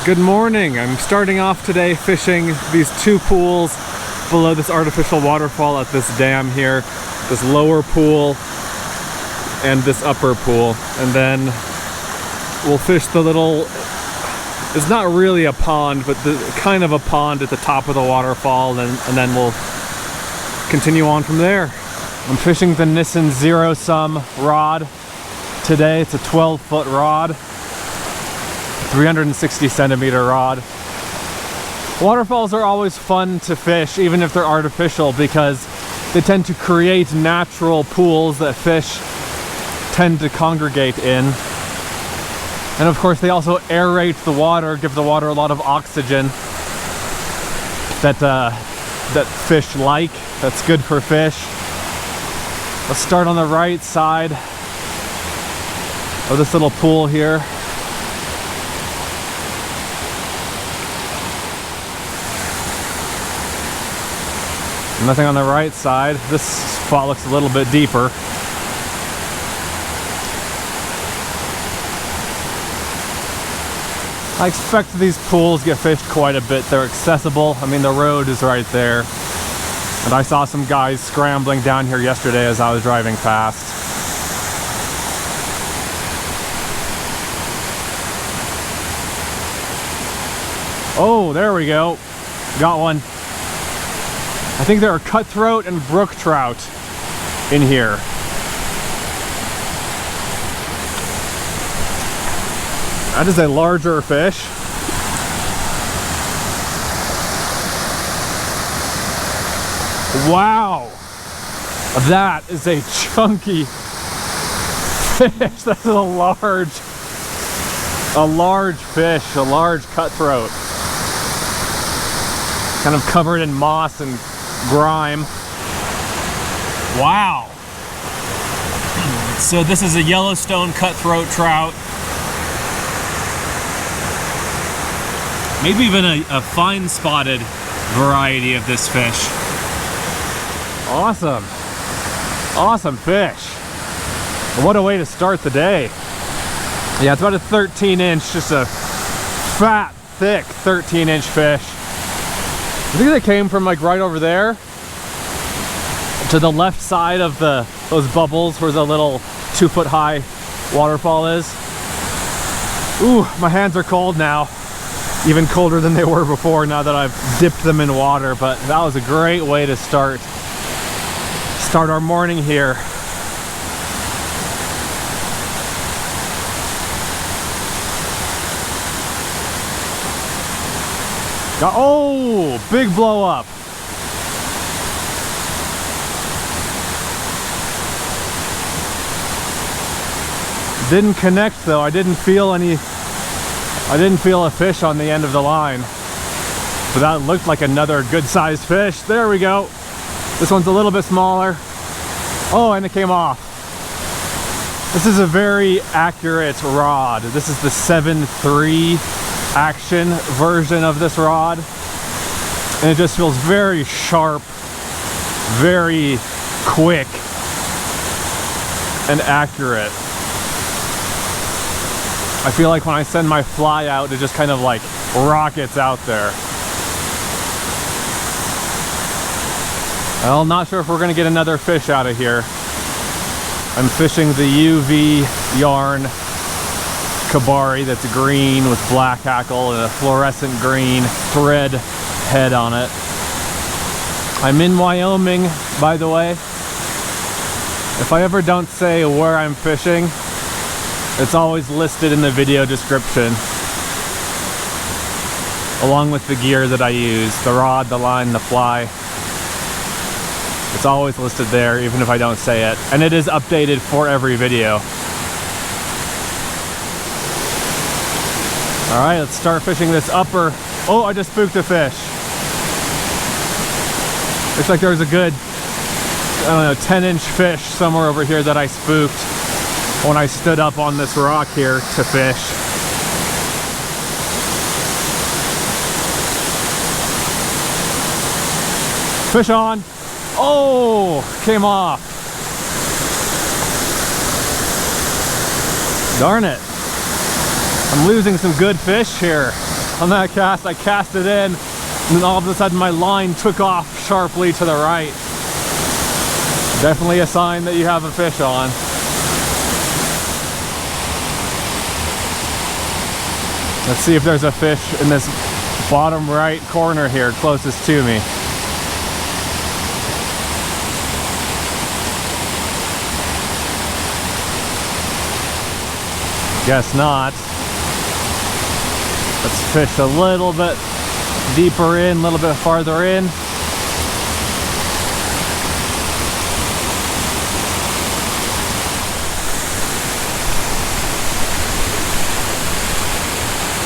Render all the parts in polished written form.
Good morning. I'm starting off today fishing these two pools below this artificial waterfall at this dam here. This lower pool and this upper pool. And then we'll fish the little, it's not really a pond, but the kind of a pond at the top of the waterfall, and then we'll continue on from there. I'm fishing the Nissin Zerosum rod today. It's a 12-foot rod. 360 centimeter rod. Waterfalls are always fun to fish, even if they're artificial, because they tend to create natural pools that fish tend to congregate in. And of course they also aerate the water, give the water a lot of oxygen that fish like. That's good for fish. Let's start on the right side of this little pool here. Nothing on the right side. This spot looks a little bit deeper. I expect these pools get fished quite a bit. They're accessible. I mean, the road is right there. And I saw some guys scrambling down here yesterday as I was driving past. Oh, there we go. Got one. I think there are cutthroat and brook trout in here. That is a larger fish. Wow! That is a chunky fish. That's a large fish, a large cutthroat. Kind of covered in moss and grime. Wow. So this is a Yellowstone cutthroat trout. Maybe even a fine spotted variety of this fish. Awesome. Awesome fish. What a way to start the day. Yeah, it's about a 13-inch, just a fat, thick 13-inch fish. I think they came from like right over there to the left side of those bubbles where the little 2-foot high waterfall is. Ooh, my hands are cold now. Even colder than they were before now that I've dipped them in water, but that was a great way to start our morning here. Oh, big blow up. Didn't connect though. I didn't feel a fish on the end of the line. But that looked like another good sized fish. There we go. This one's a little bit smaller. Oh, and it came off. This is a very accurate rod. This is the 7.3 action version of this rod, and it just feels very sharp, very quick and accurate. I feel like when I send my fly out, it just kind of like rockets out there. Well, not sure if we're gonna get another fish out of here. I'm fishing the UV yarn Kabari that's green with black hackle and a fluorescent green thread head on it. I'm in Wyoming, by the way. If I ever don't say where I'm fishing, it's always listed in the video description, along with the gear that I use, the rod, the line, the fly. It's always listed there, even if I don't say it. And it is updated for every video. All right, let's start fishing this upper. Oh, I just spooked a fish. Looks like there's a good, I don't know, 10-inch fish somewhere over here that I spooked when I stood up on this rock here to fish. Fish on. Oh, came off. Darn it. I'm losing some good fish here. on that cast. I cast it in, and then all of a sudden my line took off sharply to the right. Definitely a sign that you have a fish on. Let's see if there's a fish in this bottom right corner here closest to me. Guess not. Let's fish a little bit deeper in, a little bit farther in.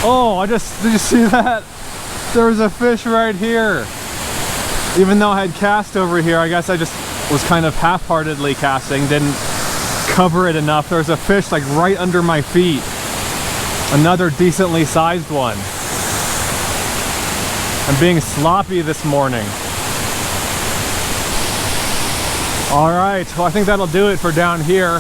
Oh, did you see that? There was a fish right here. Even though I had cast over here, I guess I just was kind of half-heartedly casting, didn't cover it enough. There was a fish like right under my feet. Another decently sized one. I'm being sloppy this morning. All right, well, I think that'll do it for down here.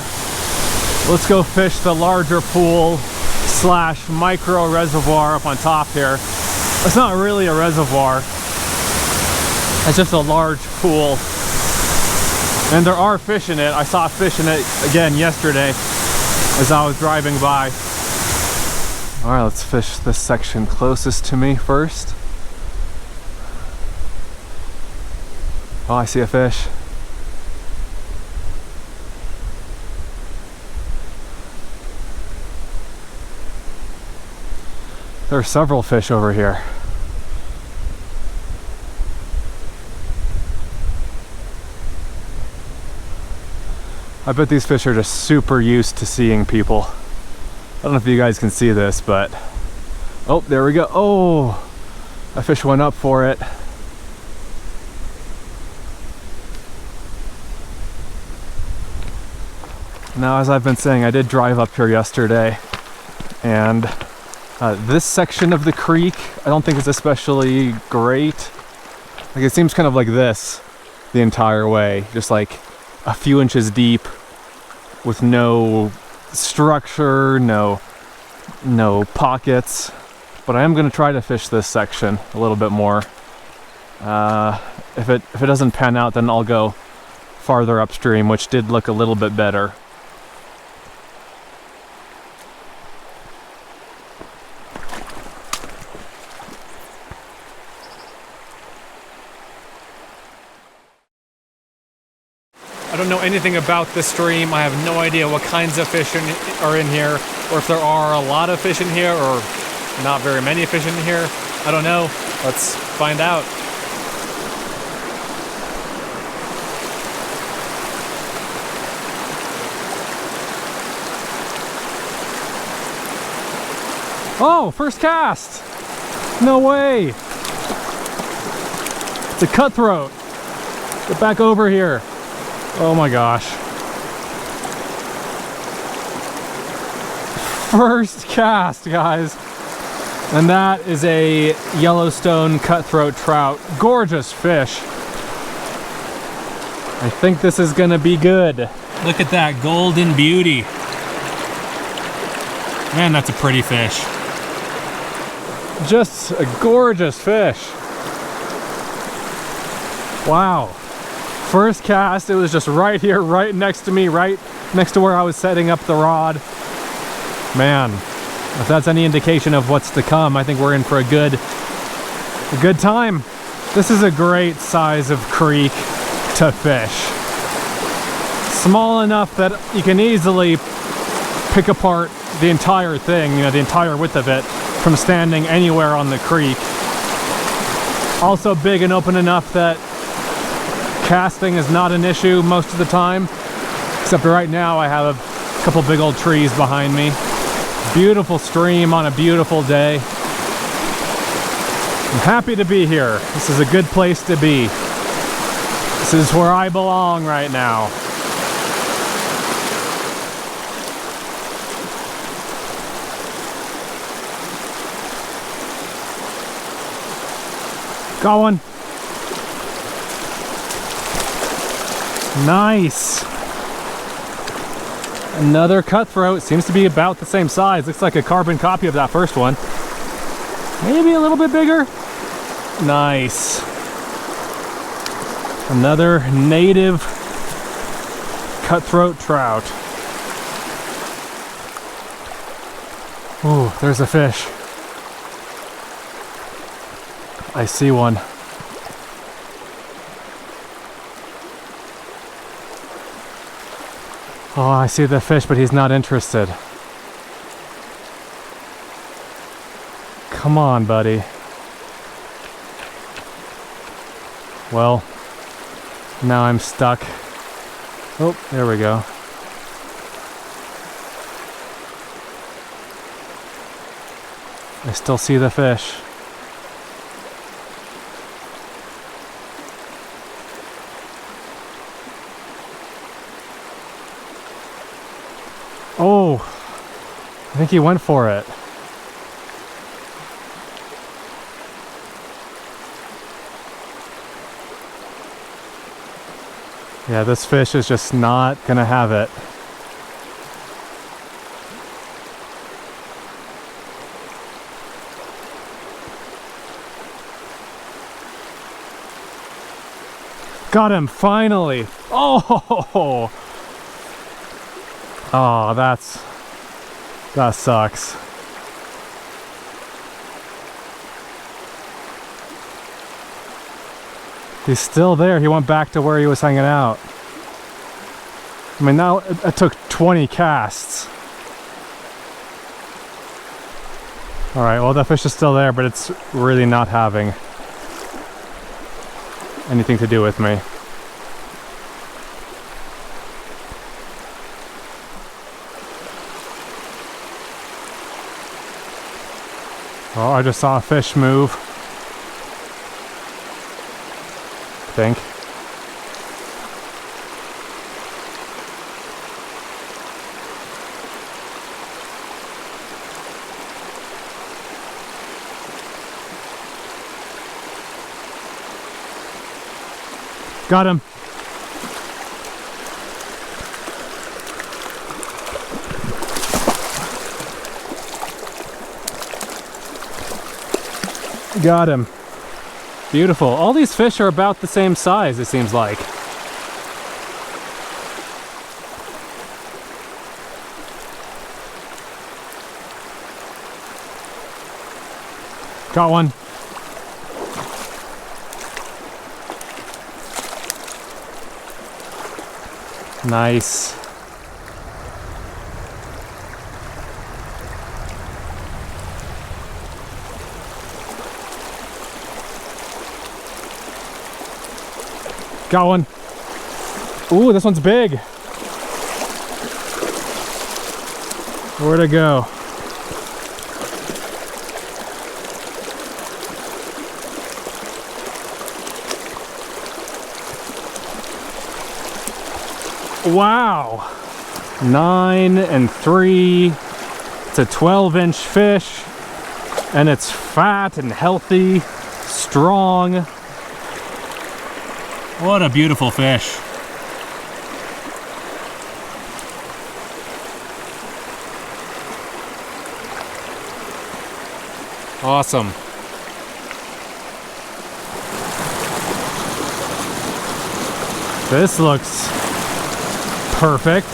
Let's go fish the larger pool slash micro reservoir up on top here. It's not really a reservoir. It's just a large pool. And there are fish in it. I saw fish in it again yesterday as I was driving by. All right, let's fish this section closest to me first. Oh, I see a fish. There are several fish over here. I bet these fish are just super used to seeing people. I don't know if you guys can see this, but... Oh, there we go. Oh! A fish went up for it. Now, as I've been saying, I did drive up here yesterday, and this section of the creek, I don't think is especially great. Like, it seems kind of like this the entire way, just like a few inches deep with no structure, no pockets. But I am going to try to fish this section a little bit more. If it doesn't pan out, then I'll go farther upstream, which did look a little bit better. I don't know anything about this stream. I have no idea what kinds of fish are in here, or if there are a lot of fish in here, or not very many fish in here. I don't know. Let's find out. Oh, first cast! No way! It's a cutthroat. Get back over here. Oh my gosh. First cast, guys. And that is a Yellowstone cutthroat trout. Gorgeous fish. I think this is gonna be good. Look at that golden beauty. Man, that's a pretty fish. Just a gorgeous fish. Wow. First cast, it was just right here, right next to me, right next to where I was setting up the rod. Man, if that's any indication of what's to come, I think we're in for a good time. This is a great size of creek to fish. Small enough that you can easily pick apart the entire thing, you know, the entire width of it, from standing anywhere on the creek. Also big and open enough that casting is not an issue most of the time, except right now I have a couple big old trees behind me. Beautiful stream on a beautiful day. I'm happy to be here. This is a good place to be. This is where I belong right now. Got one. Nice. Another cutthroat. Seems to be about the same size. Looks like a carbon copy of that first one. Maybe a little bit bigger. Nice. Another native cutthroat trout. Ooh, there's a fish. I see one. Oh, I see the fish, but he's not interested. Come on, buddy. Well, now I'm stuck. Oh, there we go. I still see the fish. Oh, I think he went for it. Yeah, this fish is just not gonna have it. Got him, finally! Oh! Oh, that sucks. He's still there. He went back to where he was hanging out. I mean, now it took 20 casts. All right, well, the fish is still there, but it's really not having anything to do with me. Oh, I just saw a fish move. I think. Got him. Got him. Beautiful. All these fish are about the same size, it seems like. Got one. Nice. Got one. Ooh, this one's big. Where'd it go? Wow. 9 and 3. It's a 12-inch fish. And it's fat and healthy, strong. What a beautiful fish. Awesome. This looks perfect.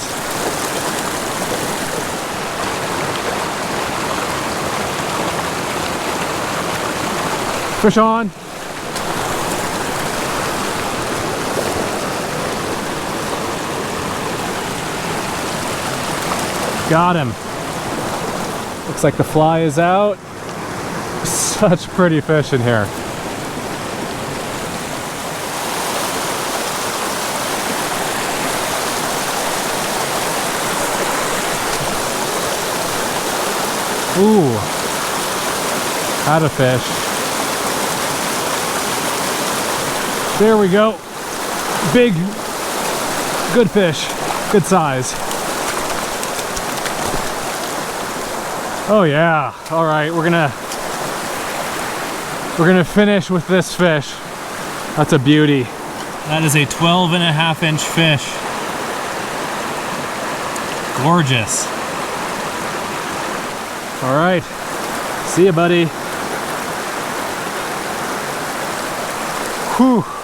Fish on. Got him. Looks like the fly is out. Such pretty fish in here. Ooh. Had a fish. There we go. Big, good fish. Good size. Oh yeah, all right, we're gonna finish with this fish. That's a beauty. That is a 12.5-inch fish. Gorgeous. All right, see ya, buddy. Whew.